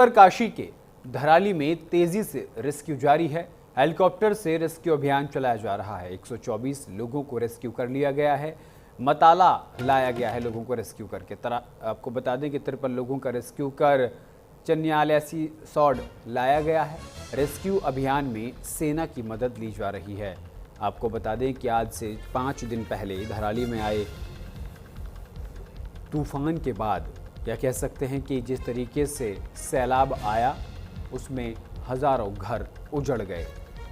उत्तरकाशी के धराली में तेजी से रेस्क्यू जारी है। हेलीकॉप्टर से रेस्क्यू अभियान चलाया जा रहा है। 124 लोगों को रेस्क्यू कर लिया गया है। मताला लाया गया है लोगों को रेस्क्यू करके। आपको बता दें कि 53 लोगों का रेस्क्यू कर चन्यालसी सौड़ लाया गया है। रेस्क्यू अभियान में सेना की मदद ली जा रही है। आपको बता दें कि आज से 5 दिन पहले धराली में आए तूफान के बाद या कह सकते हैं कि जिस तरीके से सैलाब आया उसमें हज़ारों घर उजड़ गए,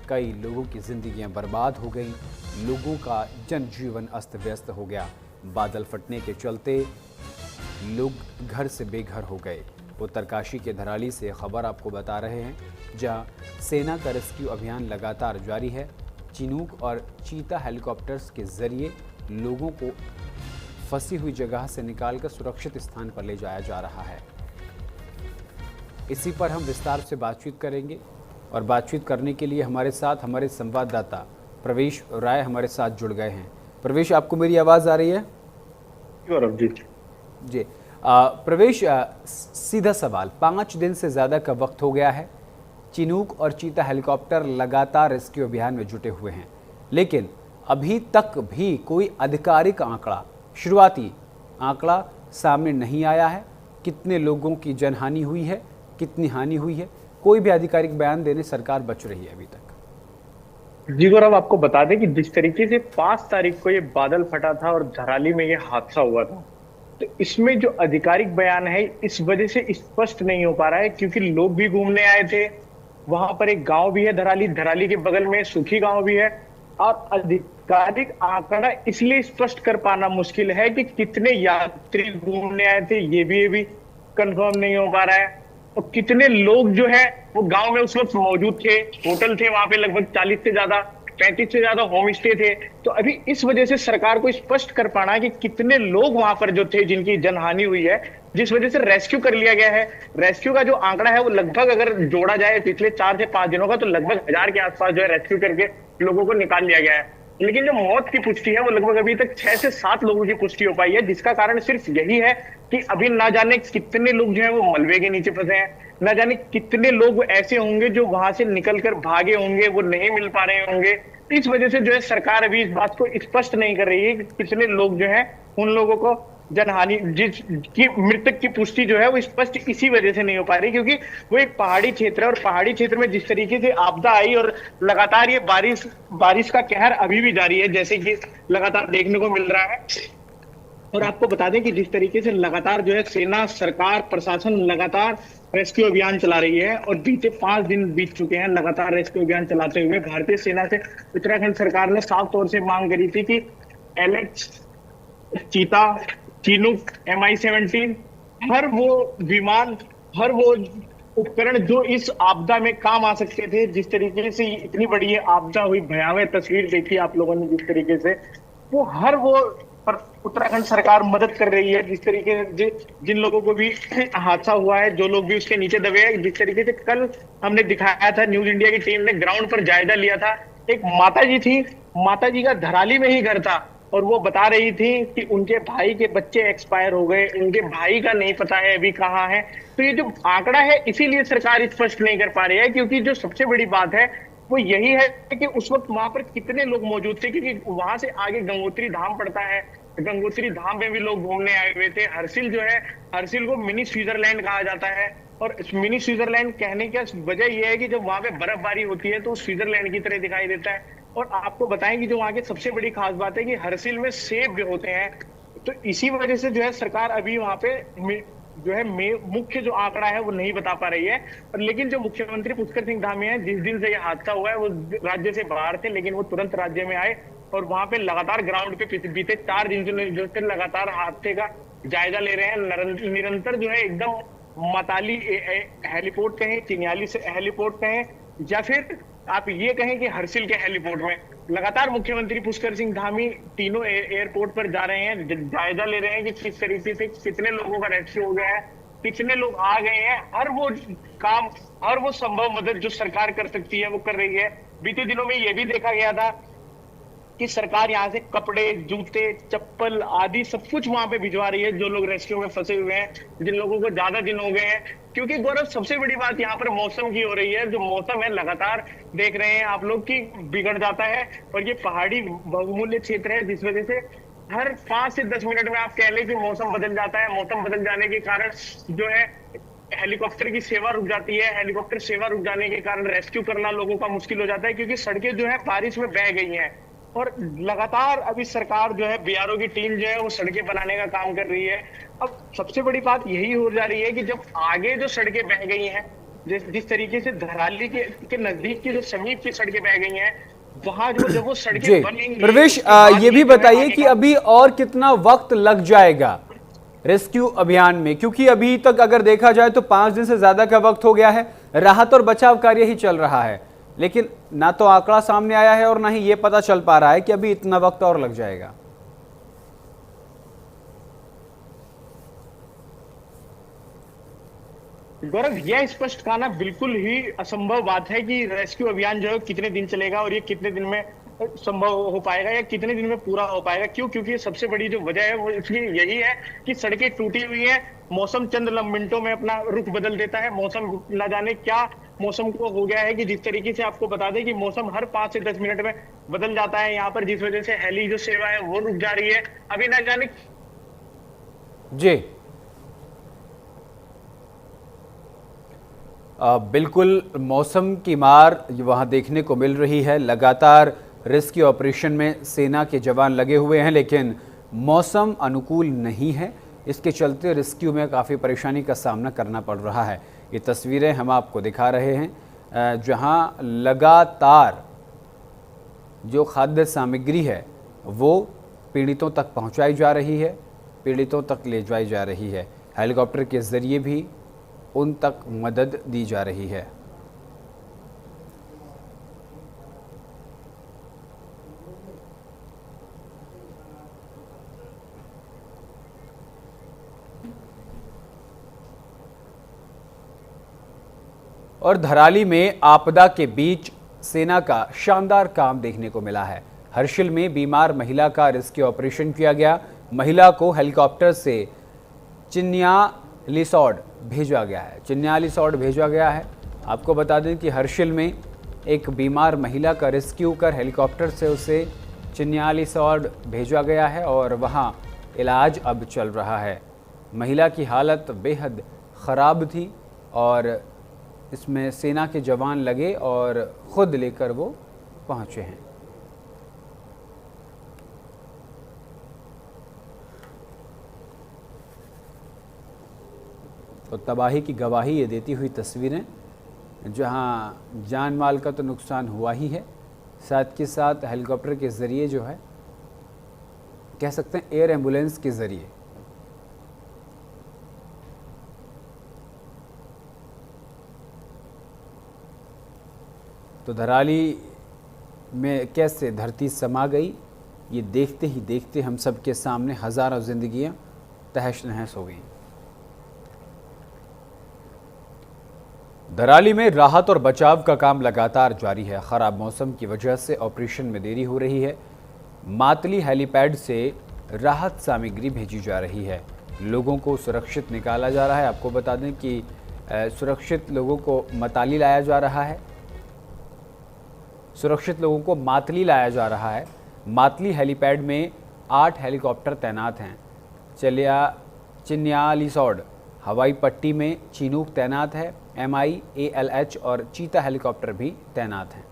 कई लोगों की ज़िंदगियां बर्बाद हो गईं, लोगों का जनजीवन अस्त व्यस्त हो गया। बादल फटने के चलते लोग घर से बेघर हो गए। उत्तरकाशी के धराली से खबर आपको बता रहे हैं, जहां सेना का रेस्क्यू अभियान लगातार जारी है। चिनूक और चीता हेलीकॉप्टर्स के जरिए लोगों को फंसी हुई जगह से निकालकर सुरक्षित स्थान पर ले जाया जा रहा है। इसी पर हम विस्तार से बातचीत करेंगे और बातचीत करने के लिए हमारे साथ हमारे संवाददाता प्रवेश राय हमारे साथ जुड़ गए हैं। प्रवेश, आपको मेरी आवाज़ आ रही है? जी प्रवेश, सीधा सवाल, 5 दिन से ज़्यादा का वक्त हो गया है। चिनूक और चीता हेलीकॉप्टर लगातार रेस्क्यू अभियान में जुटे हुए हैं, लेकिन अभी तक भी कोई आधिकारिक आंकड़ा, शुरुआती आंकड़ा सामने नहीं आया है। कितने लोगों की जनहानि हुई है, कितनी हानि हुई है, कोई भी आधिकारिक बयान देने सरकार बच रही है अभी तक। जी गौरव, आपको बता दें कि जिस तरीके से 5 तारीख को ये बादल फटा था और धराली में ये हादसा हुआ था, तो इसमें जो आधिकारिक बयान है इस वजह से स्पष्ट नहीं हो पा रहा है, क्योंकि लोग भी घूमने आए थे। वहां पर एक गांव भी है धराली के बगल में सुखी गांव भी है, और आधिकारिक आंकड़ा इसलिए स्पष्ट कर पाना मुश्किल है कि कितने यात्री घूमने आए थे ये भी कंफर्म नहीं हो पा रहा है। और कितने लोग जो है वो गांव में उस वक्त मौजूद थे, होटल थे वहां पे लगभग 40 से ज्यादा, 35 से ज्यादा होम स्टे थे। तो अभी इस वजह से सरकार को स्पष्ट कर पाना कि कितने लोग वहां पर जो थे जिनकी जनहानि हुई है, जिस वजह से रेस्क्यू कर लिया गया है। रेस्क्यू का जो आंकड़ा है वो लगभग अगर जोड़ा जाए पिछले 4 से 5 दिनों का, तो लगभग 1000 के आसपास जो है रेस्क्यू करके लोगों को निकाल लिया गया है। लेकिन जो मौत की पुष्टि है वो लगभग अभी तक 6 से 7 लोगों की पुष्टि हो पाई है, जिसका कारण सिर्फ यही है कि अभी ना जाने कितने लोग जो है वो मलबे के नीचे फंसे हैं, ना जाने कितने लोग ऐसे होंगे जो वहां से निकलकर भागे होंगे, वो नहीं मिल पा रहे होंगे। इस वजह से जो है सरकार अभी इस बात को स्पष्ट नहीं कर रही है कि कितने लोग जो है उन लोगों को जनहानि, जिसकी मृतक की पुष्टि जो है वो स्पष्ट इसी वजह से नहीं हो पा रही, क्योंकि वो एक पहाड़ी क्षेत्र है और पहाड़ी क्षेत्र में जिस तरीके से आपदा आई और लगातार ये बारिश का कहर अभी भी जारी है, जैसे कि लगातार देखने को मिल रहा है। और आपको बता दें कि जिस तरीके से लगातार जो है सेना, सरकार, प्रशासन लगातार रेस्क्यू अभियान चला रही है, और बीते 5 दिन बीत चुके हैं लगातार रेस्क्यू अभियान चलाते हुए। भारतीय सेना से उत्तराखंड सरकार ने साफ तौर से मांग करी थी कि एलेक्स, चीता, चिनूक, MI-17, हर वो विमान, हर वो उपकरण जो इस आपदा में काम आ सकते थे, जिस तरीके से इतनी बड़ी आपदा हुई, भयावह तस्वीर देखी आप लोगों ने जिस तरीके से, वो हर वो पर उत्तराखंड सरकार मदद कर रही है। जिस तरीके से जिन लोगों को भी हादसा हुआ है, जो लोग भी उसके नीचे दबे हैं, जिस तरीके से कल हमने दिखाया था, न्यूज इंडिया की टीम ने ग्राउंड पर जायजा लिया था। एक माताजी थी, माताजी का धराली में ही घर था, और वो बता रही थी कि उनके भाई के बच्चे एक्सपायर हो गए, उनके भाई का नहीं पता है अभी कहाँ है। तो ये जो आंकड़ा है इसीलिए सरकार स्पष्ट नहीं कर पा रही है, क्योंकि जो सबसे बड़ी बात है वो यही है कि उस वक्त वहां पर कितने लोग मौजूद थे, क्योंकि वहां से आगे गंगोत्री धाम पड़ता है। गंगोत्री धाम में भी लोग घूमने आए हुए थे। हरसिल जो है, हरसिल को मिनी स्विट्जरलैंड कहा जाता है, और मिनी स्विट्जरलैंड कहने की वजह यह है कि जब वहां पे बर्फबारी होती है तो स्विट्जरलैंड की तरह दिखाई देता है। और आपको बताएं कि जो वहां की सबसे बड़ी खास बात है कि हरसिल में सेब भी होते हैं। तो इसी वजह से जो है सरकार अभी वहां पे जो है मुख्य जो आंकड़ा है वो नहीं बता पा रही है। और लेकिन जो मुख्यमंत्री पुष्कर सिंह धामी है, जिस दिन से ये हादसा हुआ है वो राज्य से बाहर थे, लेकिन वो तुरंत राज्य में आए और वहां पे लगातार ग्राउंड पे बीते 4 दिन से लगातार हादसे का जायजा ले रहे हैं। निरंतर जो है एकदम मताली हेलीपोर्ट कहें, चिन्याली से हेलीपोर्ट कहें, या फिर आप ये कहें कि हरसिल के हेलीपोर्ट में लगातार मुख्यमंत्री पुष्कर सिंह धामी तीनों एयरपोर्ट पर जा रहे हैं, जायजा ले रहे हैं कि किस तरीके से कितने लोगों का रेस्क्यू हो गया है, कितने लोग आ गए हैं। हर वो काम, हर वो संभव मदद जो सरकार कर सकती है वो कर रही है। बीते दिनों में ये भी देखा गया था कि सरकार यहाँ से कपड़े, जूते, चप्पल आदि सब कुछ वहां पे भिजवा रही है, जो लोग रेस्क्यू में फंसे हुए हैं, जिन लोगों को ज्यादा दिन हो गए हैं। क्योंकि गौरव, सबसे बड़ी बात यहाँ पर मौसम की हो रही है। जो मौसम है लगातार देख रहे हैं आप लोग कि बिगड़ जाता है, और ये पहाड़ी बहुमूल्य क्षेत्र है, जिस वजह से हर 5 से 10 मिनट में आप कह लें कि मौसम बदल जाता है। मौसम बदल जाने के कारण जो है हेलीकॉप्टर की सेवा रुक जाती है। हेलीकॉप्टर सेवा रुक जाने के कारण रेस्क्यू करना लोगों का मुश्किल हो जाता है, क्योंकि सड़कें जो है बारिश में बह गई हैं। और लगातार अभी सरकार जो है, बीआरओ की टीम जो है वो सड़कें बनाने का काम कर रही है। अब सबसे बड़ी बात यही हो जा रही है कि जब आगे जो सड़कें बह गई हैं, जिस तरीके से धराली के नजदीक की जो समीप की सड़कें बह गई हैं, वहां जो जब वो जी सड़कें बनेंगी, प्रवेश, उसके बाद ये भी जो है बताइए आगे कि का- अभी और कितना वक्त लग जाएगा रेस्क्यू अभियान में, क्योंकि अभी तक अगर देखा जाए तो 5 दिन से ज्यादा का वक्त हो गया है। राहत और बचाव कार्य ही चल रहा है, लेकिन ना तो आंकड़ा सामने आया है और ना ही ये पता चल पा रहा है कि अभी इतना वक्त और लग जाएगा। गौरव, यह स्पष्ट कहना बिल्कुल ही असंभव बात है कि रेस्क्यू अभियान जो है कितने दिन चलेगा और ये कितने दिन में संभव हो पाएगा या कितने दिन में पूरा हो पाएगा। क्यों? क्योंकि सबसे बड़ी जो वजह है वो इसकी यही है कि सड़कें टूटी हुई हैं। मौसम चंद मिनटों में अपना रुख बदल देता है। मौसम न जाने क्या मौसम को हो गया है कि जिस तरीके से आपको बता दें कि मौसम हर 5 से 10 मिनट में बदल जाता है यहाँ पर, जिस वजह से हेली जो सेवा है वो रुक जा रही है। अभी न जाने जी बिल्कुल, मौसम की मार वहाँ देखने को मिल रही है। लगातार रेस्क्यू ऑपरेशन में सेना के जवान लगे हुए हैं, लेकिन मौसम अनुकूल नहीं है। इसके चलते रेस्क्यू में काफ़ी परेशानी का सामना करना पड़ रहा है। ये तस्वीरें हम आपको दिखा रहे हैं जहाँ लगातार जो खाद्य सामग्री है वो पीड़ितों तक पहुँचाई जा रही है, पीड़ितों तक ले जाई जा रही है। हेलीकॉप्टर के ज़रिए भी उन तक मदद दी जा रही है। और धराली में आपदा के बीच सेना का शानदार काम देखने को मिला है। हर्षिल में बीमार महिला का रेस्क्यू ऑपरेशन किया गया। महिला को हेलीकॉप्टर से चिन्यालीसौड़ भेजा गया है। चिन्यालीसौड़ भेजा गया है। आपको बता दें कि हर्षिल में एक बीमार महिला का रेस्क्यू कर हेलीकॉप्टर से उसे चिन्यालीसौड़ भेजा गया है और वहां इलाज अब चल रहा है। महिला की हालत बेहद ख़राब थी और इसमें सेना के जवान लगे और ख़ुद लेकर वो पहुँचे हैं। तो तबाही की गवाही ये देती हुई तस्वीरें, जहां जान माल का तो नुकसान हुआ ही है, साथ के साथ हेलीकॉप्टर के ज़रिए जो है, कह सकते हैं एयर एम्बुलेंस के ज़रिए तो धराली में कैसे धरती समा गई, ये देखते ही देखते हम सब के सामने हज़ारों ज़िंदगियाँ तहस नहस हो गईं। धराली में राहत और बचाव का काम लगातार जारी है। ख़राब मौसम की वजह से ऑपरेशन में देरी हो रही है। मातली हेलीपैड से राहत सामग्री भेजी जा रही है। लोगों को सुरक्षित निकाला जा रहा है। आपको बता दें कि सुरक्षित लोगों को मातली लाया जा रहा है। सुरक्षित लोगों को मातली लाया जा रहा है। मातली हेलीपैड में 8 हेलीकॉप्टर तैनात हैं। चिन्यालीसौड़ हवाई पट्टी में चिनूक तैनात है। MI, ALH और चीता हेलीकॉप्टर भी तैनात हैं।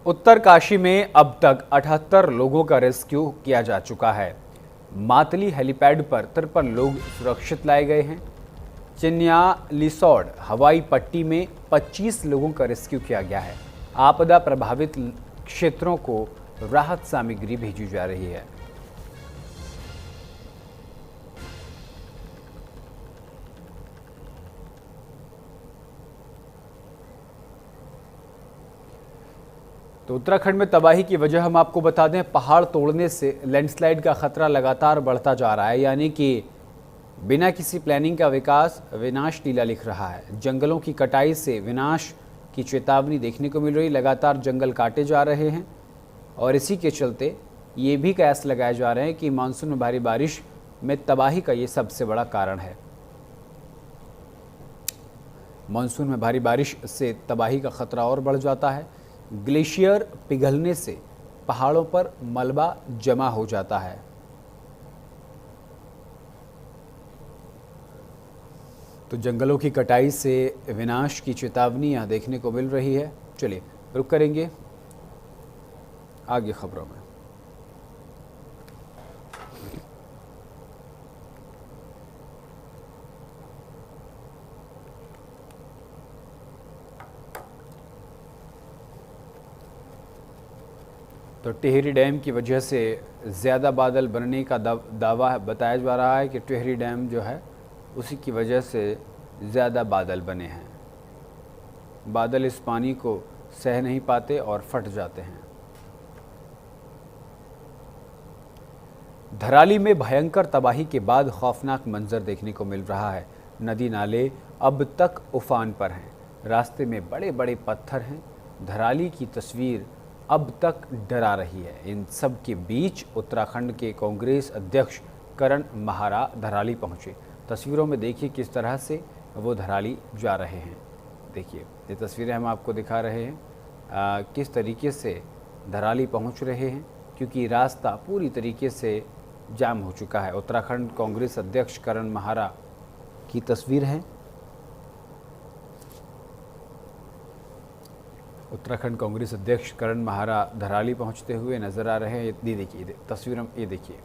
उत्तरकाशी में अब तक 78 लोगों का रेस्क्यू किया जा चुका है। मातली हेलीपैड पर 53 लोग सुरक्षित लाए गए हैं। चिन्यालीसौड़ हवाई पट्टी में 25 लोगों का रेस्क्यू किया गया है। आपदा प्रभावित क्षेत्रों को राहत सामग्री भेजी जा रही है। तो उत्तराखंड में तबाही की वजह हम आपको बता दें, पहाड़ तोड़ने से लैंडस्लाइड का खतरा लगातार बढ़ता जा रहा है, यानी कि बिना किसी प्लानिंग का विकास विनाश लीला लिख रहा है। जंगलों की कटाई से विनाश की चेतावनी देखने को मिल रही, लगातार जंगल काटे जा रहे हैं और इसी के चलते ये भी कयास लगाए जा रहे हैं कि मानसून में भारी बारिश में तबाही का ये सबसे बड़ा कारण है। मानसून में भारी बारिश से तबाही का खतरा और बढ़ जाता है। ग्लेशियर पिघलने से पहाड़ों पर मलबा जमा हो जाता है। तो जंगलों की कटाई से विनाश की चेतावनी यहाँ देखने को मिल रही है। चलिए रुक करेंगे आगे खबरों में। तो टिहरी डैम की वजह से ज़्यादा बादल बनने का दावा बताया जा रहा है कि टिहरी डैम जो है उसी की वजह से ज़्यादा बादल बने हैं। बादल इस पानी को सह नहीं पाते और फट जाते हैं। धराली में भयंकर तबाही के बाद खौफनाक मंजर देखने को मिल रहा है। नदी नाले अब तक उफान पर हैं, रास्ते में बड़े बड़े पत्थर हैं। धराली की तस्वीर अब तक डरा रही है। इन सब के बीच उत्तराखंड के कांग्रेस अध्यक्ष करण महारा धराली पहुंचे। तस्वीरों में देखिए किस तरह से वो धराली जा रहे हैं। देखिए ये तस्वीरें हम आपको दिखा रहे हैं किस तरीके से धराली पहुंच रहे हैं, क्योंकि रास्ता पूरी तरीके से जाम हो चुका है। उत्तराखंड कांग्रेस अध्यक्ष करण महारा की तस्वीर है। उत्तराखंड कांग्रेस अध्यक्ष करण महारा धराली पहुंचते हुए नजर आ रहे हैं। ये देखिए तस्वीर, ये देखिए।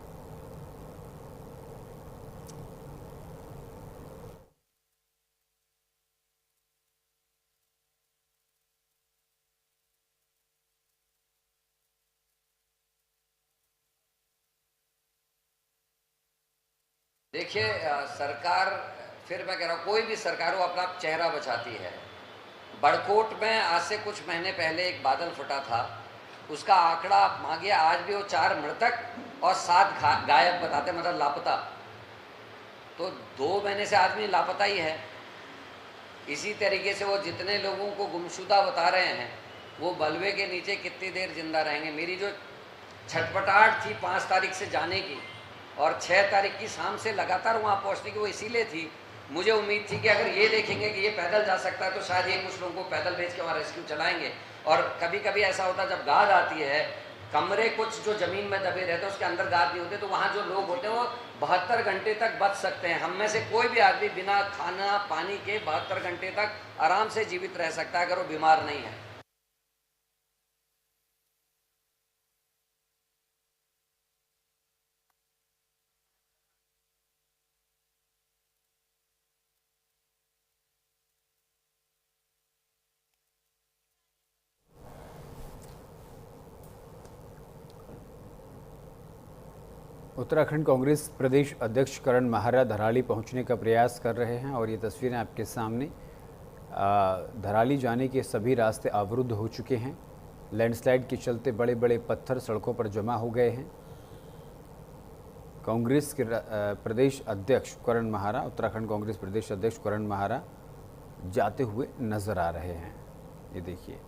देखिए सरकार, फिर मैं कह रहा हूँ कोई भी सरकार वो अपना चेहरा बचाती है। बड़कोट में आज से कुछ महीने पहले एक बादल फटा था, उसका आंकड़ा आप मांगिए, आज भी वो 4 मृतक और 7 गायब बताते, मतलब लापता। तो 2 महीने से आदमी लापता ही है। इसी तरीके से वो जितने लोगों को गुमशुदा बता रहे हैं वो बलवे के नीचे कितनी देर जिंदा रहेंगे। मेरी जो छटपटाहट थी 5 तारीख से जाने की और 6 तारीख की शाम से लगातार वहाँ पहुँचने की, वो इसीलिए थी, मुझे उम्मीद थी कि अगर ये देखेंगे कि ये पैदल जा सकता है तो शायद ये कुछ लोगों को पैदल भेज के वहाँ रेस्क्यू चलाएंगे। और कभी कभी ऐसा होता है जब गाद आती है, कमरे कुछ जो ज़मीन में दबे रहते हैं उसके अंदर गाद नहीं होते, तो वहाँ जो लोग होते हैं वो 72 घंटे तक बच सकते हैं। हम में से कोई भी आदमी बिना खाना पानी के 72 घंटे तक आराम से जीवित रह सकता है अगर वो बीमार नहीं है। उत्तराखंड कांग्रेस प्रदेश अध्यक्ष करण महारा धराली पहुंचने का प्रयास कर रहे हैं और ये तस्वीरें आपके सामने। धराली जाने के सभी रास्ते अवरुद्ध हो चुके हैं। लैंडस्लाइड के चलते बड़े बड़े पत्थर सड़कों पर जमा हो गए हैं। कांग्रेस के प्रदेश अध्यक्ष करण महारा, उत्तराखंड कांग्रेस प्रदेश अध्यक्ष करण महारा जाते हुए नजर आ रहे हैं। ये देखिए।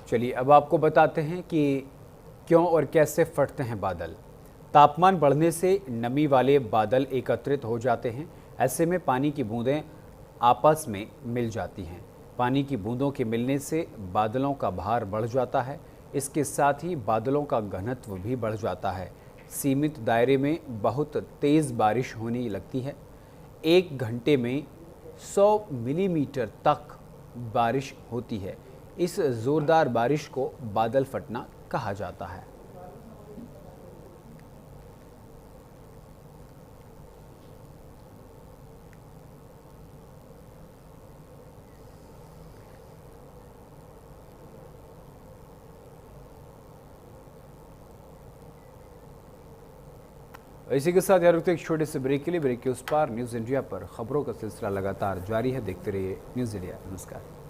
चलिए अब आपको बताते हैं कि क्यों और कैसे फटते हैं बादल। तापमान बढ़ने से नमी वाले बादल एकत्रित हो जाते हैं। ऐसे में पानी की बूंदें आपस में मिल जाती हैं। पानी की बूंदों के मिलने से बादलों का भार बढ़ जाता है। इसके साथ ही बादलों का घनत्व भी बढ़ जाता है। सीमित दायरे में बहुत तेज़ बारिश होने लगती है। 1 घंटे में 100 मिलीमीटर तक बारिश होती है। इस ज़ोरदार बारिश को बादल फटना कहा जाता है। इसी के साथ यार रुकते एक छोटे से ब्रेक के लिए। ब्रेक के उस पार न्यूज़ इंडिया पर खबरों का सिलसिला लगातार जारी है। देखते रहिए न्यूज़ इंडिया। नमस्कार।